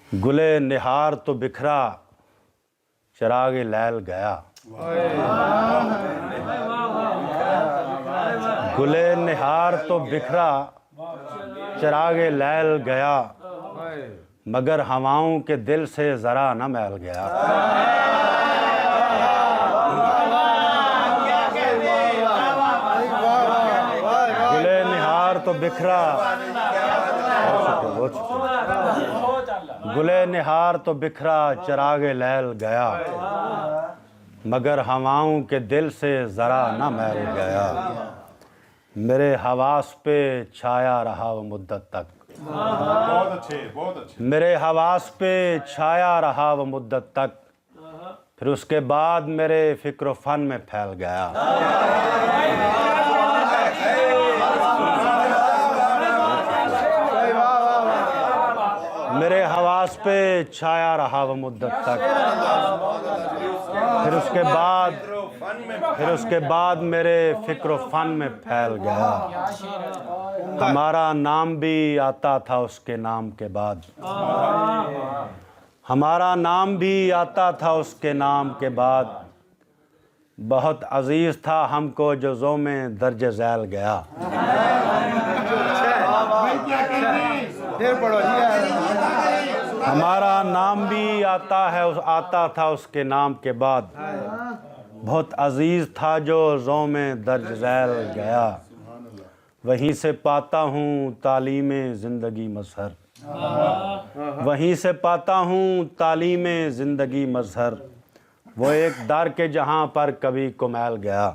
गुले निहार तो बिखरा चिराग लैल गया। गुले निहार तो बिखरा चिराग लैल गया, मगर हवाओं के दिल से ज़रा न मैल गया। गुले निहार तो बिखरा, गुले निहार तो बिखरा चिराग लैल गया, मगर हवाओं के दिल से ज़रा न मैल गया। मेरे हवास पे छाया रहा वो मुद्दत तक। बहुत अच्छे, बहुत अच्छे। मेरे हवास पे छाया रहा वो मुद्दत तक, फिर उसके बाद मेरे फ़िक्र फ़न में फैल गया। मेरे हवास पे छाया रहा वो मुद्दत तक, फिर उसके बाद मेरे फ़िक्र फ़न में फैल गया। हमारा नाम भी आता था उसके नाम के बाद, हमारा नाम भी आता था उसके नाम के बाद। बहुत अजीज़ था हमको जो ज़ो में दर्ज झैल गया। हमारा नाम भी आता था उसके नाम के बाद। बहुत अजीज़ था जो ज़ो में दर्ज झैल गया। वहीं से पाता हूँ तालीमे ज़िंदगी मज़हर, वहीं से पाता हूँ तालीमे ज़िंदगी मज़हर। वो एक दर के जहाँ पर कभी कुमैल गया।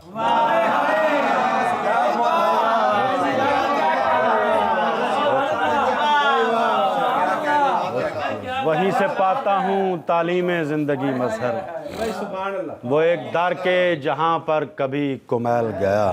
वहीं से पाता हूँ तालीमे ज़िंदगी मज़हर। वो एक दर के जहाँ पर कभी कुमैल गया।